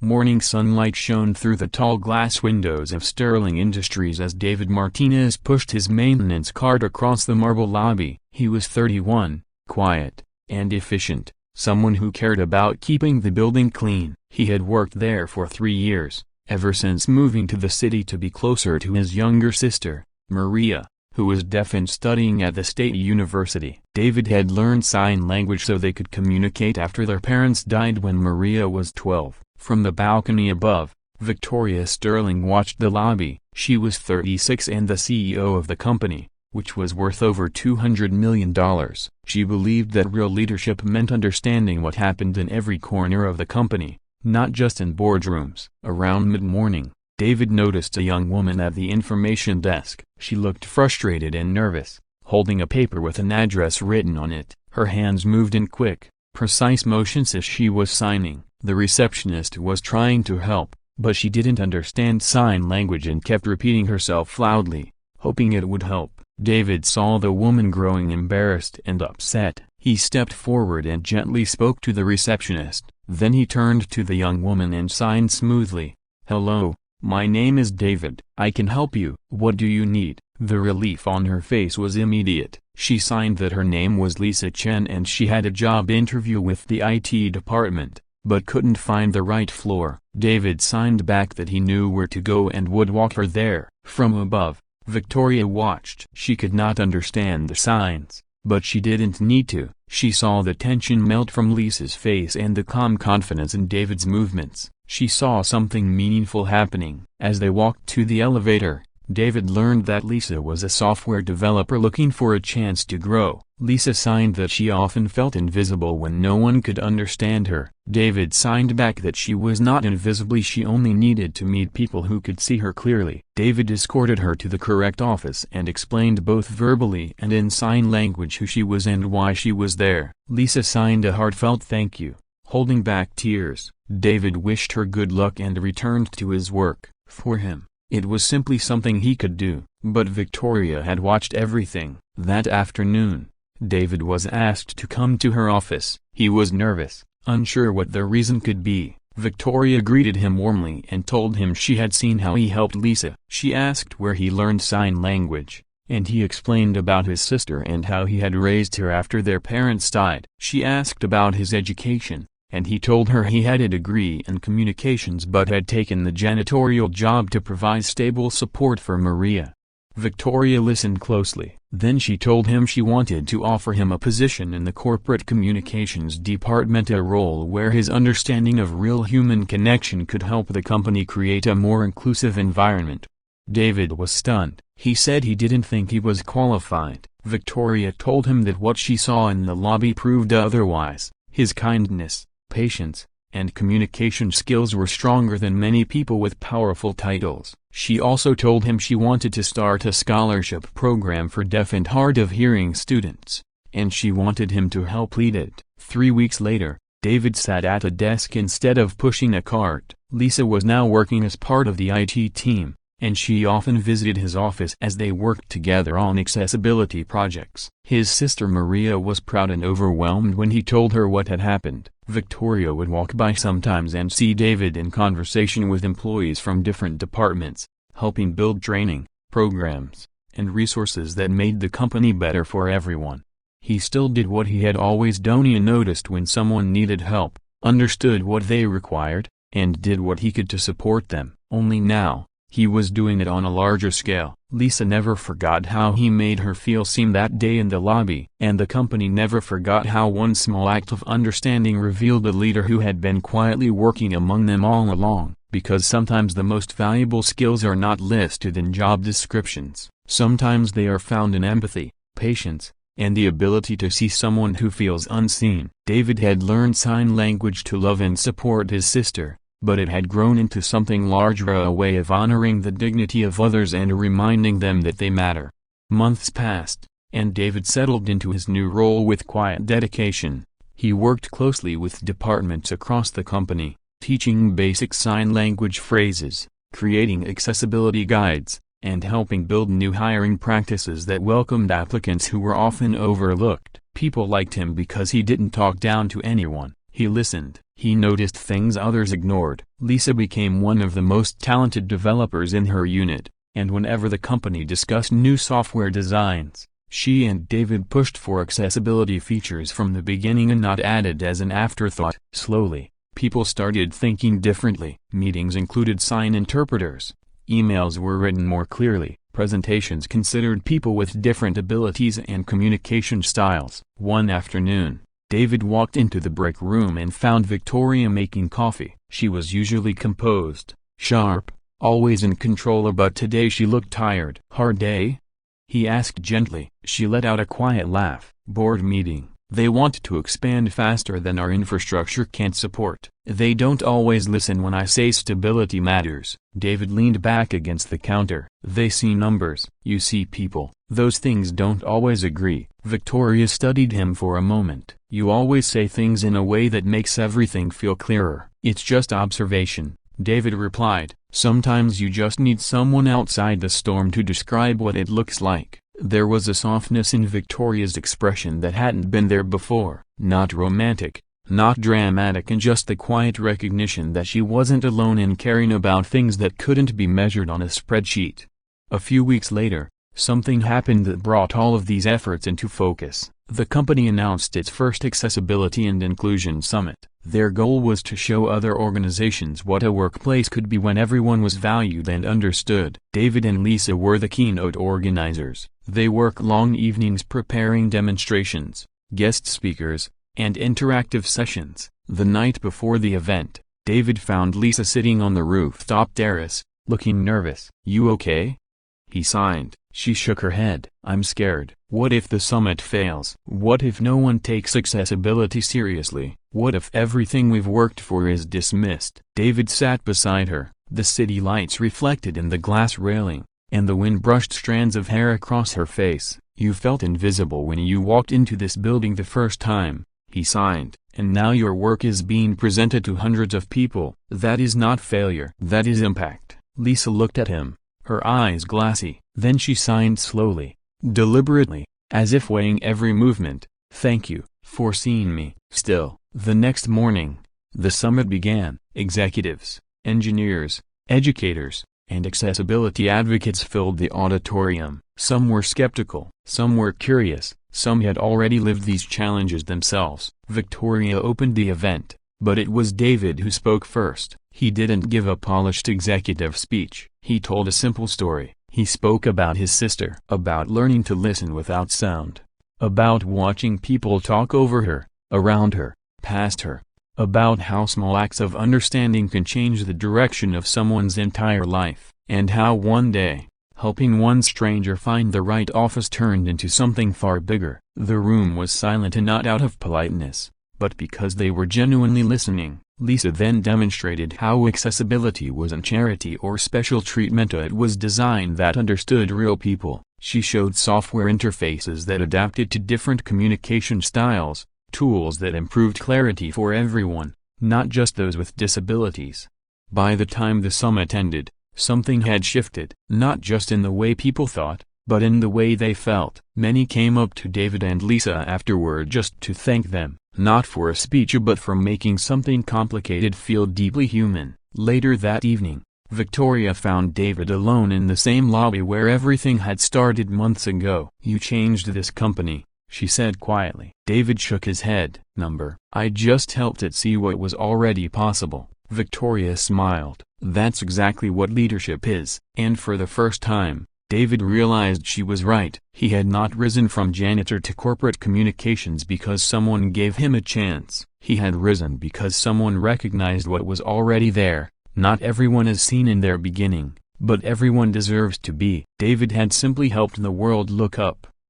Morning sunlight shone through the tall glass windows of Sterling Industries as David Martinez pushed his maintenance cart across the marble lobby. He was 31, quiet, and efficient, someone who cared about keeping the building clean. He had worked there for 3 years, ever since moving to the city to be closer to his younger sister, Maria, who was deaf and studying at the state university. David had learned sign language so they could communicate after their parents died when Maria was 12. From the balcony above, Victoria Sterling watched the lobby. She was 36 and the CEO of the company, which was worth over $200 million. She believed that real leadership meant understanding what happened in every corner of the company, not just in boardrooms. Around mid-morning, David noticed a young woman at the information desk. She looked frustrated and nervous, holding a paper with an address written on it. Her hands moved in quick, precise motions as she was signing. The receptionist was trying to help, but she didn't understand sign language and kept repeating herself loudly, hoping it would help. David saw the woman growing embarrassed and upset. He stepped forward and gently spoke to the receptionist. Then he turned to the young woman and signed smoothly, "Hello, my name is David. I can help you. What do you need?" The relief on her face was immediate. She signed that her name was Lisa Chen and she had a job interview with the IT department, but couldn't find the right floor. David signed back that he knew where to go and would walk her there. From above, Victoria watched. She could not understand the signs, but she didn't need to. She saw the tension melt from Lisa's face and the calm confidence in David's movements. She saw something meaningful happening. As they walked to the elevator, David learned that Lisa was a software developer looking for a chance to grow. Lisa signed that she often felt invisible when no one could understand her. David signed back that she was not invisible, she only needed to meet people who could see her clearly. David escorted her to the correct office and explained both verbally and in sign language who she was and why she was there. Lisa signed a heartfelt thank you, holding back tears. David wished her good luck and returned to his work. For him, it was simply something he could do, but Victoria had watched everything. That afternoon, David was asked to come to her office. He was nervous, unsure what the reason could be. Victoria greeted him warmly and told him she had seen how he helped Lisa. She asked where he learned sign language, and he explained about his sister and how he had raised her after their parents died. She asked about his education, and he told her he had a degree in communications but had taken the janitorial job to provide stable support for Maria. Victoria listened closely. Then she told him she wanted to offer him a position in the corporate communications department, a role where his understanding of real human connection could help the company create a more inclusive environment. David was stunned. He said he didn't think he was qualified. Victoria told him that what she saw in the lobby proved otherwise. His kindness, patience, and communication skills were stronger than many people with powerful titles. She also told him she wanted to start a scholarship program for deaf and hard of hearing students, and she wanted him to help lead it. 3 weeks later, David sat at a desk instead of pushing a cart. Lisa was now working as part of the IT team, and she often visited his office as they worked together on accessibility projects. His sister Maria was proud and overwhelmed when he told her what had happened. Victoria would walk by sometimes and see David in conversation with employees from different departments, helping build training, programs, and resources that made the company better for everyone. He still did what he had always done. He noticed when someone needed help, understood what they required, and did what he could to support them. Only now, he was doing it on a larger scale. Lisa never forgot how he made her feel seen that day in the lobby, and the company never forgot how one small act of understanding revealed a leader who had been quietly working among them all along. Because sometimes the most valuable skills are not listed in job descriptions. Sometimes they are found in empathy, patience, and the ability to see someone who feels unseen. David had learned sign language to love and support his sister, but it had grown into something larger, a way of honoring the dignity of others and reminding them that they matter. Months passed, and David settled into his new role with quiet dedication. He worked closely with departments across the company, teaching basic sign language phrases, creating accessibility guides, and helping build new hiring practices that welcomed applicants who were often overlooked. People liked him because he didn't talk down to anyone. He listened. He noticed things others ignored. Lisa became one of the most talented developers in her unit, and whenever the company discussed new software designs, she and David pushed for accessibility features from the beginning and not added as an afterthought. Slowly, people started thinking differently. Meetings included sign interpreters. Emails were written more clearly. Presentations considered people with different abilities and communication styles. One afternoon, David walked into the break room and found Victoria making coffee. She was usually composed, sharp, always in control, but today she looked tired. "Hard day?" he asked gently. She let out a quiet laugh. "Board meeting. They want to expand faster than our infrastructure can't support. They don't always listen when I say stability matters." David leaned back against the counter. "They see numbers. You see people. Those things don't always agree." Victoria studied him for a moment. "You always say things in a way that makes everything feel clearer." "It's just observation," David replied. "Sometimes you just need someone outside the storm to describe what it looks like." There was a softness in Victoria's expression that hadn't been there before. Not romantic, not dramatic, and just the quiet recognition that she wasn't alone in caring about things that couldn't be measured on a spreadsheet. A few weeks later, something happened that brought all of these efforts into focus. The company announced its first Accessibility and Inclusion Summit. Their goal was to show other organizations what a workplace could be when everyone was valued and understood. David and Lisa were the keynote organizers. They worked long evenings preparing demonstrations, guest speakers, and interactive sessions. The night before the event, David found Lisa sitting on the rooftop terrace, looking nervous. "You okay?" he sighed. She shook her head. "I'm scared. What if the summit fails? What if no one takes accessibility seriously? What if everything we've worked for is dismissed?" David sat beside her. The city lights reflected in the glass railing, and the wind brushed strands of hair across her face. "You felt invisible when you walked into this building the first time," he sighed. "And now your work is being presented to hundreds of people. That is not failure. That is impact." Lisa looked at him, her eyes glassy. Then she signed slowly, deliberately, as if weighing every movement. "Thank you for seeing me." Still, the next morning, the summit began. Executives, engineers, educators, and accessibility advocates filled the auditorium. Some were skeptical, some were curious, some had already lived these challenges themselves. Victoria opened the event, but it was David who spoke first. He didn't give a polished executive speech. He told a simple story. He spoke about his sister, about learning to listen without sound, about watching people talk over her, around her, past her, about how small acts of understanding can change the direction of someone's entire life, and how one day, helping one stranger find the right office turned into something far bigger. The room was silent, and not out of politeness, but because they were genuinely listening. Lisa then demonstrated how accessibility wasn't charity or special treatment. It was design that understood real people. She showed software interfaces that adapted to different communication styles, tools that improved clarity for everyone, not just those with disabilities. By the time the summit ended, something had shifted, not just in the way people thought, but in the way they felt. Many came up to David and Lisa afterward just to thank them, not for a speech but for making something complicated feel deeply human. Later that evening, Victoria found David alone in the same lobby where everything had started months ago. "You changed this company," she said quietly. David shook his head. "I just helped it see what was already possible." Victoria smiled. "That's exactly what leadership is." And for the first time, David realized she was right. He had not risen from janitor to corporate communications because someone gave him a chance. He had risen because someone recognized what was already there. Not everyone is seen in their beginning, but everyone deserves to be. David had simply helped the world look up.